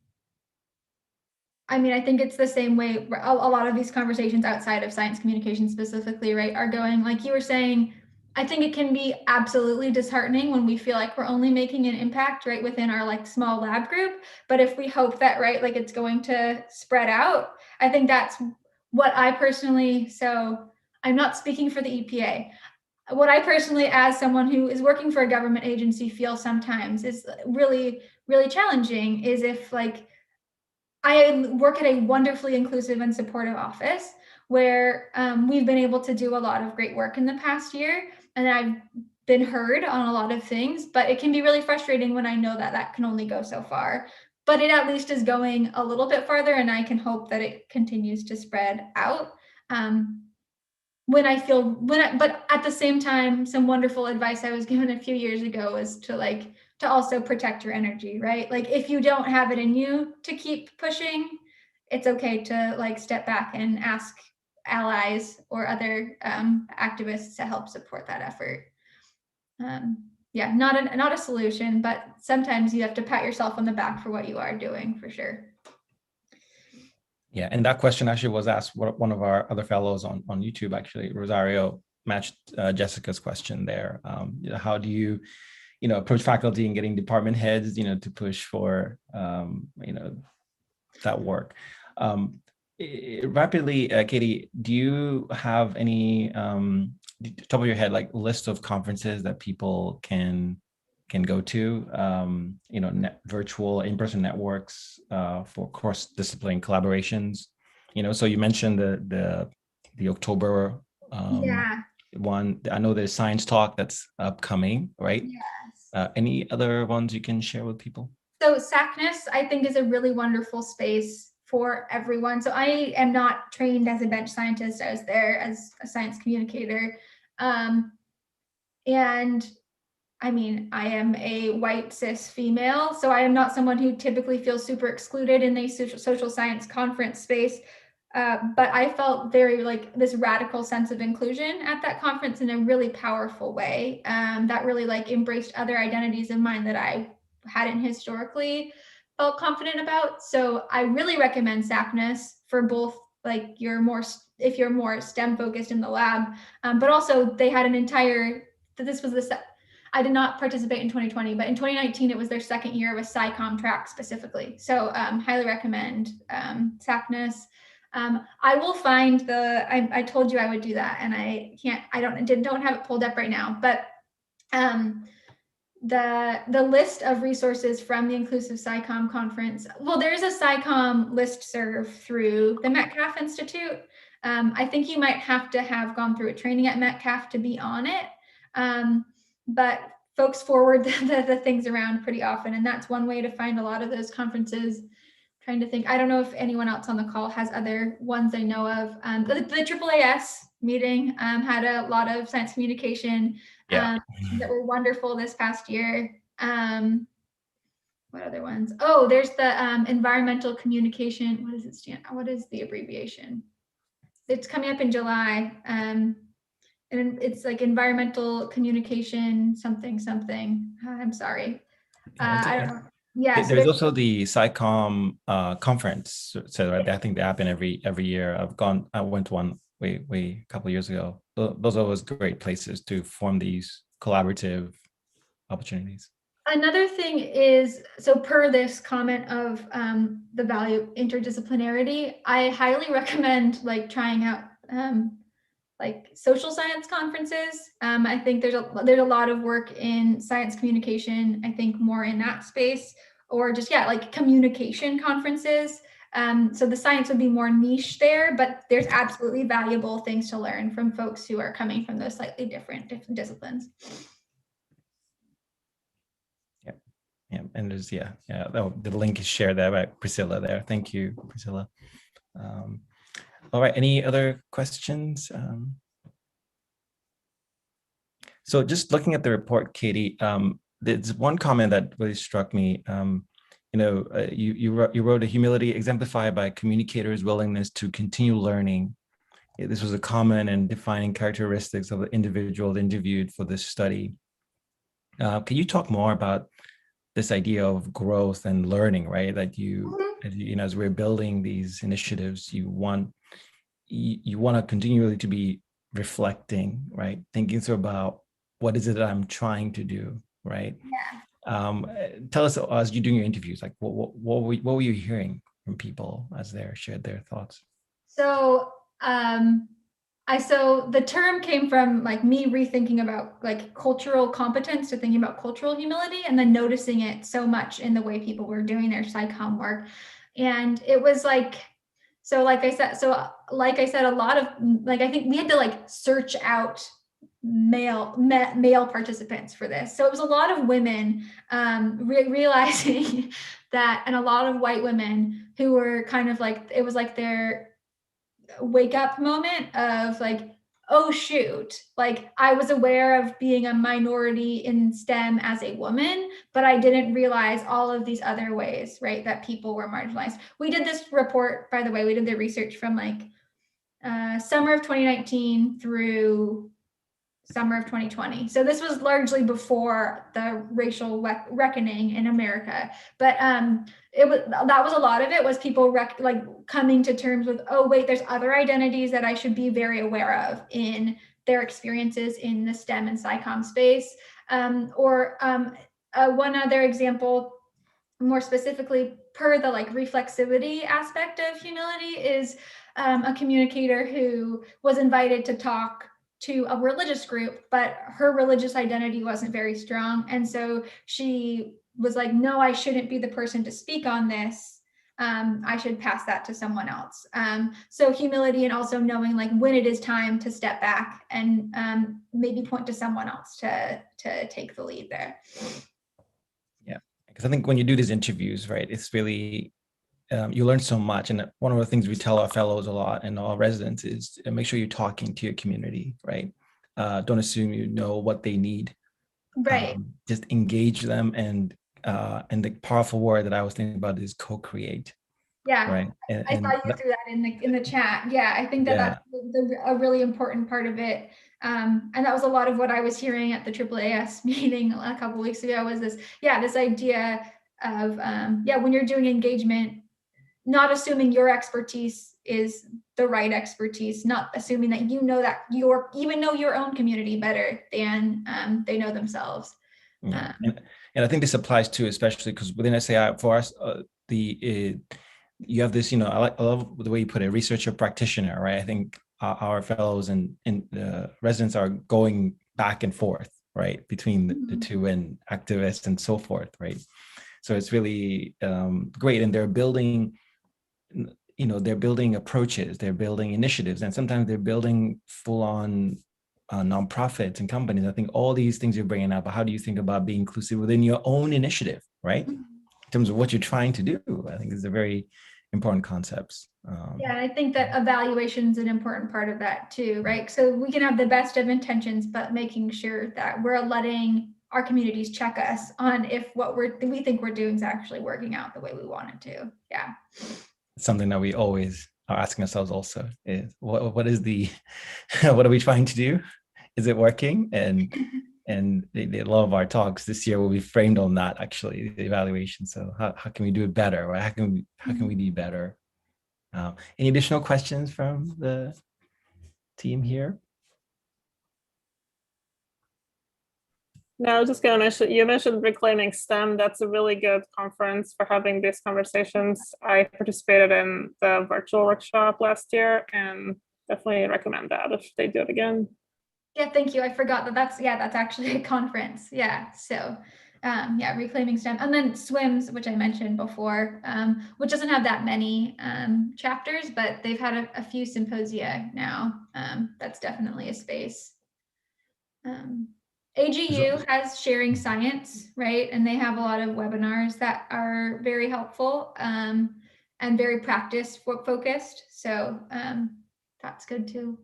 it's the same way a lot of these conversations outside of science communication specifically, right, are going, like you were saying. I think it can be absolutely disheartening when we feel like we're only making an impact right within our like small lab group. But if we hope that, right, like it's going to spread out, I think that's what I personally, so I'm not speaking for the EPA. What I personally, as someone who is working for a government agency, feel sometimes is really, really challenging is if like, I work at a wonderfully inclusive and supportive office where we've been able to do a lot of great work in the past year, and I've been heard on a lot of things, but it can be really frustrating when I know that that can only go so far. but it at least is going a little bit farther, and I can hope that it continues to spread out. But at the same time, some wonderful advice I was given a few years ago was to also protect your energy, right? Like if you don't have it in you to keep pushing, it's okay to step back and ask allies or other activists to help support that effort. Yeah, not a solution, but sometimes you have to pat yourself on the back for what you are doing, for sure. Yeah, and that question actually was asked one of our other fellows on YouTube, actually. Rosario matched Jessica's question there. How do you approach faculty and getting department heads, to push for, that work? Rapidly, Kaytee, do you have any, top of your head, like list of conferences that people can go to, virtual in-person networks for cross-discipline collaborations? So you mentioned the October one. I know there's Science Talk that's upcoming, right? Yes. Any other ones you can share with people? So SACNAS, I think, is a really wonderful space for everyone. So I am not trained as a bench scientist. I was there as a science communicator. And I mean, I am a white cis female, so I am not someone who typically feels super excluded in a social science conference space. But I felt very this radical sense of inclusion at that conference in a really powerful way that really embraced other identities of mine that I hadn't historically felt confident about. So I really recommend SACNAS for both if you're more STEM focused in the lab, but also they had an entire, I did not participate in 2020, but in 2019, it was their second year of a SciComm track specifically. So highly recommend SACNAS. I will find I told you I would do that, and don't have it pulled up right now, but the list of resources from the Inclusive SciComm conference. Well, there's a SciComm listserv through the Metcalf Institute. I think you might have to have gone through a training at Metcalf to be on it. But folks forward the things around pretty often, and that's one way to find a lot of those conferences. Trying to think, I don't know if anyone else on the call has other ones they know of. The AAAS meeting had a lot of science communication that were wonderful this past year. What other ones? Oh, there's the environmental communication. What does it stand? What is the abbreviation? It's coming up in July. And it's environmental communication something. I'm sorry. I don't know. Yeah, there's also the SciComm conference. So I think they happen every year. I went to one way a couple of years ago. Those are always great places to form these collaborative opportunities. Another thing is, so per this comment of the value of interdisciplinarity, I highly recommend trying out social science conferences. I think there's a lot of work in science communication, I think more in that space, or just communication conferences. So the science would be more niche there, but there's absolutely valuable things to learn from folks who are coming from those slightly different disciplines. Yeah, and there's the link is shared there by Priscilla there. Thank you, Priscilla. All right, any other questions? So just looking at the report, Kaytee, there's one comment that really struck me. You wrote a humility exemplified by communicators' willingness to continue learning. This was a common and defining characteristics of the individual interviewed for this study. Can you talk more about this idea of growth and learning, right? That as we're building these initiatives, you want to continually to be reflecting, right? Thinking through about what is it that I'm trying to do, right? Yeah. Tell us, as you're doing your interviews, what were you hearing from people as they shared their thoughts? So so the term came from me rethinking about cultural competence to thinking about cultural humility, and then noticing it so much in the way people were doing their SciComm work. And it was so like I said, a lot of I think we had to search out male participants for this. So it was a lot of women realizing that, and a lot of white women who were kind of like, it was like their wake up moment of like, oh shoot, like I was aware of being a minority in STEM as a woman, but I didn't realize all of these other ways, right, that people were marginalized. We did this report, by the way, we did the research from like summer of 2019 through summer of 2020. So this was largely before the racial reckoning in America. But that was a lot of it was people like coming to terms with, oh wait, there's other identities that I should be very aware of in their experiences in the STEM and SciComm space. One other example, more specifically per the like reflexivity aspect of humility, is a communicator who was invited to talk to a religious group, but her religious identity wasn't very strong. And so she was like, no, I shouldn't be the person to speak on this. I should pass that to someone else. So humility, and also knowing like when it is time to step back and maybe point to someone else to take the lead there. Yeah, because I think when you do these interviews, right, it's really, you learn so much. And one of the things we tell our fellows a lot and our residents is make sure you're talking to your community, right? Don't assume you know what they need. Right. Just engage them, and the powerful word that I was thinking about is co-create. Yeah, right. I saw you threw that in the chat. Yeah, I think that's a really important part of it. And that was a lot of what I was hearing at the AAAS meeting a couple of weeks ago, was this idea of when you're doing engagement, not assuming your expertise is the right expertise, not assuming that you know that even know your own community better than they know themselves. Yeah. And I think this applies too, especially because within SAI, for us, you have this, I love the way you put it, researcher practitioner, right? I think our fellows and residents are going back and forth, right, between the two, and activists and so forth, right? So it's really great, and they're building approaches, they're building initiatives, and sometimes they're building full-on nonprofits and companies. I think all these things you're bringing up, how do you think about being inclusive within your own initiative, right? In terms of what you're trying to do, I think is a very important concepts. Yeah, and I think that evaluation is an important part of that too, right? So we can have the best of intentions, but making sure that we're letting our communities check us on if what we think we're doing is actually working out the way we want it to. Yeah. Something that we always are asking ourselves also is what is the what are we trying to do? Is it working? And a lot of our talks this year will be framed on that, actually, the evaluation. So how can we do it better? Or how can we be better? Any additional questions from the team here? No, I was just going to mention, you mentioned Reclaiming STEM. That's a really good conference for having these conversations. I participated in the virtual workshop last year and definitely recommend that if they do it again. Yeah, thank you. I forgot that's actually a conference. Yeah, so Reclaiming STEM, and then SWIMS, which I mentioned before, which doesn't have that many chapters, but they've had a few symposia now. That's definitely a space. AGU has Sharing Science, right? And they have a lot of webinars that are very helpful and very practice focused. So that's good too.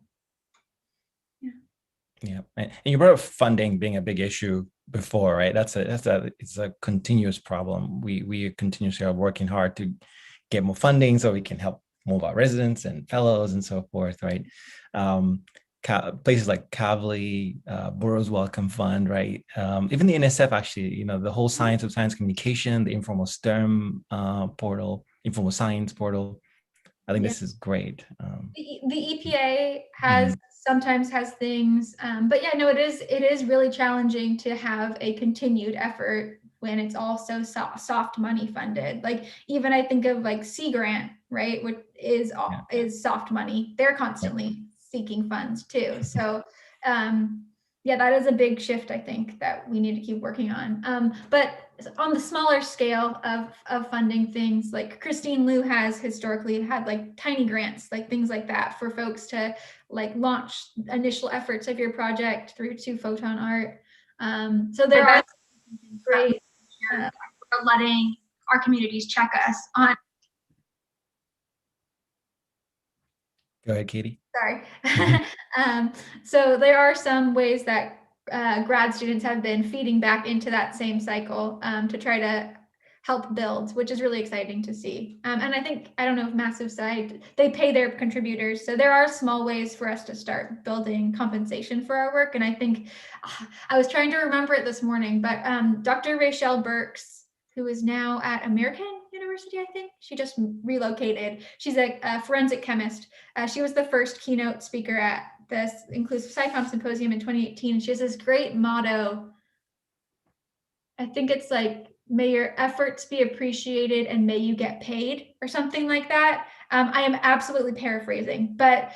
Yeah, and you brought up funding being a big issue before, right? It's a continuous problem. We continuously are working hard to get more funding so we can help more of our residents and fellows and so forth, right? Places like Kavli, Boroughs Welcome Fund, right? Even the NSF, actually, the whole Science of Science Communication, the informal STEM portal, informal science portal. I think this is great. The EPA has sometimes has things, but yeah, no, it is really challenging to have a continued effort when it's also soft money funded. Like even I think of like Sea Grant, right, which is soft money. They're constantly seeking funds too. So that is a big shift, I think, that we need to keep working on. But on the smaller scale of funding things, like Christine Liu has historically had like tiny grants, like things like that for folks to like launch initial efforts of your project through to Photon Art. So there are great for letting our communities check us on. Go ahead, Kaytee. Sorry. So there are some ways that grad students have been feeding back into that same cycle to try to help build, which is really exciting to see. And I think, I don't know if Massive Side, they pay their contributors. So there are small ways for us to start building compensation for our work. And I think, I was trying to remember it this morning, but Dr. Rachel Burks, who is now at American University, I think, she just relocated. She's a forensic chemist. She was the first keynote speaker at this Inclusive SciComm Symposium in 2018. She has this great motto. I think it's like, may your efforts be appreciated and may you get paid, or something like that. I am absolutely paraphrasing, but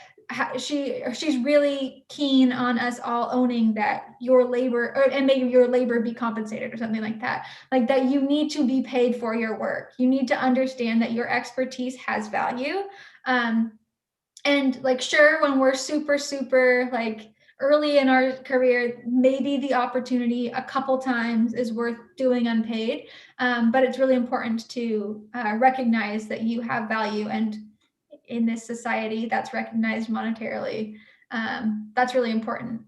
she's really keen on us all owning that your labor, and may your labor be compensated, or something like that. Like that you need to be paid for your work. You need to understand that your expertise has value. And like, sure, when we're super like early in our career, maybe the opportunity a couple times is worth doing unpaid, but it's really important to recognize that you have value, and in this society that's recognized monetarily, that's really important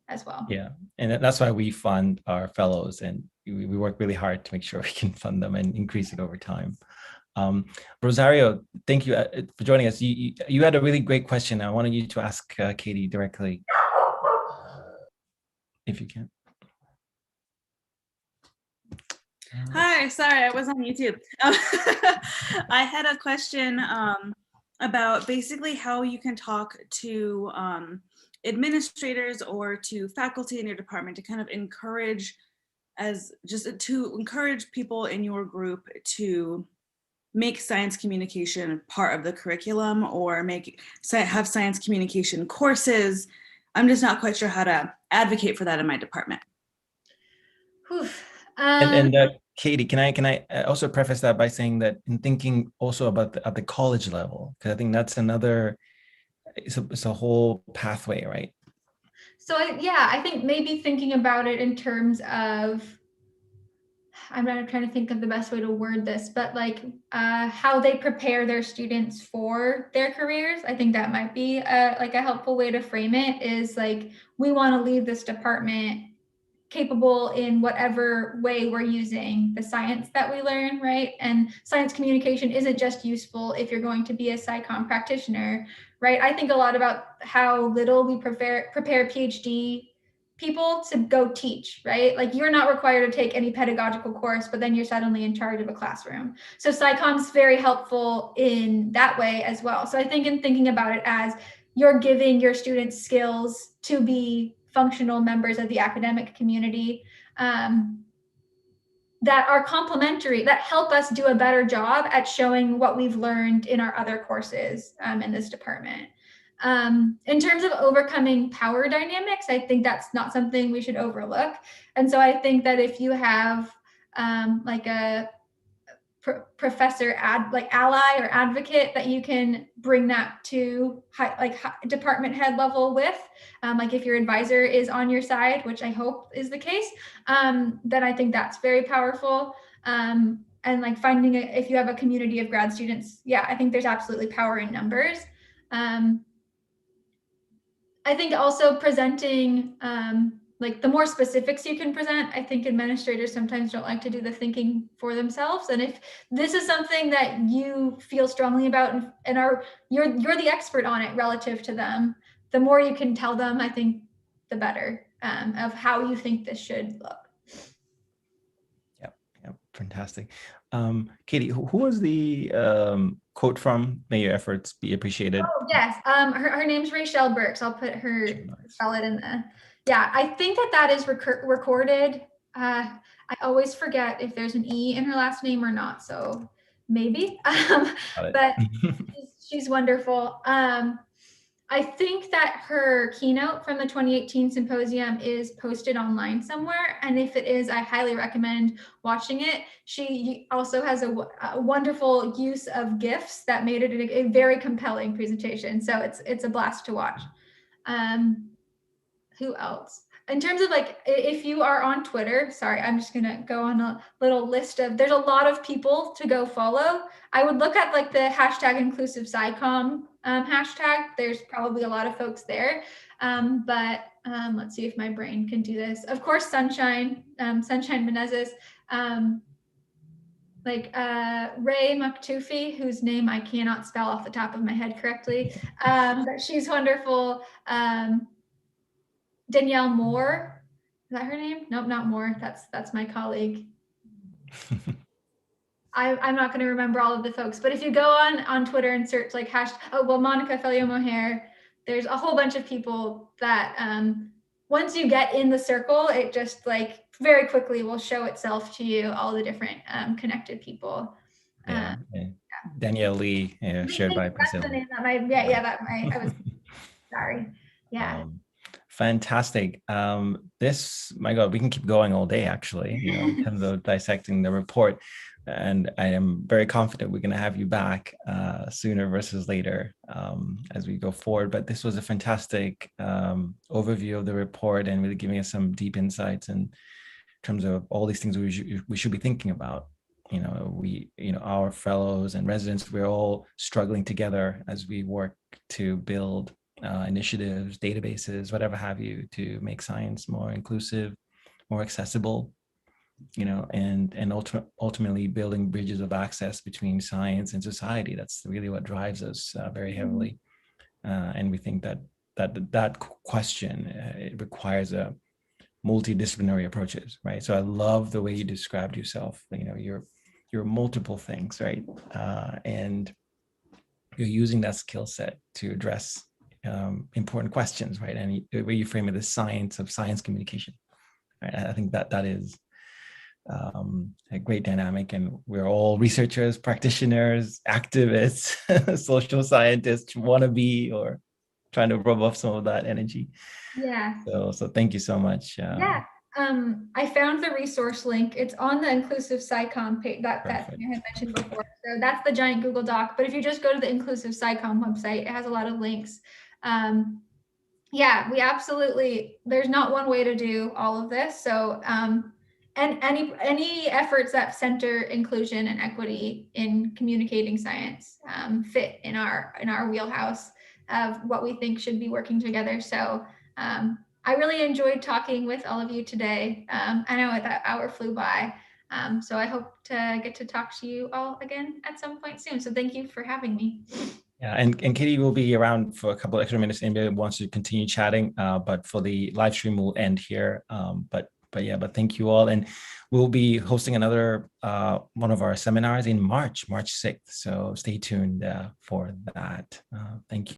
as well. Yeah, and that's why we fund our fellows, and we work really hard to make sure we can fund them and increase it over time. Rosario, thank you for joining us. You had a really great question. I wanted you to ask Kaytee directly, if you can. Hi, sorry, I was on YouTube. I had a question about basically how you can talk to administrators or to faculty in your department to kind of encourage people in your group to make science communication part of the curriculum, or have science communication courses. I'm just not quite sure how to advocate for that in my department. And Kaytee, can I also preface that by saying that in thinking also about at the college level, because I think that's another, it's a whole pathway, right? So I think maybe thinking about it in terms of, I'm not trying to think of the best way to word this, but like how they prepare their students for their careers. I think that might be like a helpful way to frame it, is like, we want to leave this department capable in whatever way we're using the science that we learn, right? And science communication isn't just useful if you're going to be a SciComm practitioner, right? I think a lot about how little we prepare PhD people to go teach, right? Like, you're not required to take any pedagogical course, but then you're suddenly in charge of a classroom. So SciComm's very helpful in that way as well. So I think in thinking about it as you're giving your students skills to be functional members of the academic community that are complementary, that help us do a better job at showing what we've learned in our other courses in this department. In terms of overcoming power dynamics, I think that's not something we should overlook. And so I think that if you have like a professor ally or advocate that you can bring that to department head level with, like if your advisor is on your side, which I hope is the case, then I think that's very powerful. And like finding if you have a community of grad students, yeah, I think there's absolutely power in numbers. I think also presenting, like the more specifics you can present, I think administrators sometimes don't like to do the thinking for themselves. And if this is something that you feel strongly about and you're the expert on it relative to them, the more you can tell them, I think the better, of how you think this should look. Yeah, fantastic. Kaytee, who was the quote from? May your efforts be appreciated. Oh, yes. Her name's Rachel Burks. I'll put her, spell it in the, yeah, I think that is recorded. I always forget if there's an E in her last name or not. So maybe, but she's wonderful. I think that her keynote from the 2018 symposium is posted online somewhere. And if it is, I highly recommend watching it. She also has a wonderful use of GIFs that made it a very compelling presentation. So it's a blast to watch. Who else? in terms of like, if you are on Twitter, sorry, I'm just gonna go on a little list of, there's a lot of people to go follow. I would look at like the hashtag inclusive SciComm hashtag. There's probably a lot of folks there. But let's see if my brain can do this. Of course, Sunshine Menezes, Ray Maktufi, whose name I cannot spell off the top of my head correctly, but she's wonderful. Danielle Moore, is that her name? Nope, not Moore. That's my colleague. I'm not going to remember all of the folks, but if you go on Twitter and search like Monica Felio Mohair, there's a whole bunch of people that once you get in the circle, it just like very quickly will show itself to you, all the different connected people. Yeah. Danielle Lee, shared by Priscilla. That's the name I was sorry. Yeah. Fantastic. My God, we can keep going all day, actually, in terms of dissecting the report. And I am very confident we're going to have you back sooner versus later as we go forward. But this was a fantastic overview of the report and really giving us some deep insights in terms of all these things we should be thinking about. Our fellows and residents, we're all struggling together as we work to build initiatives, databases, whatever have you, to make science more inclusive, more accessible, and ultimately building bridges of access between science and society. That's really what drives us very heavily. And we think that question, it requires a multidisciplinary approaches, right? So I love the way you described yourself. You're multiple things, right? And you're using that skill set to address important questions, right? And the way you frame it is science of science communication, right? I think that is a great dynamic, and we're all researchers, practitioners, activists, social scientists, wannabe, or trying to rub off some of that energy. Yeah. So thank you so much. Yeah. I found the resource link. It's on the inclusive SciComm page that I had mentioned before. So that's the giant Google Doc. But if you just go to the inclusive SciComm website, it has a lot of links. Yeah, we absolutely, there's not one way to do all of this. So, and any efforts that center inclusion and equity in communicating science fit in our wheelhouse of what we think should be working together. So I really enjoyed talking with all of you today. I know that hour flew by. So I hope to get to talk to you all again at some point soon. So thank you for having me. Yeah, and Kaytee will be around for a couple extra minutes. Anybody wants to continue chatting, but for the live stream, we'll end here. But thank you all. And we'll be hosting another one of our seminars in March 6th. So stay tuned for that. Thank you.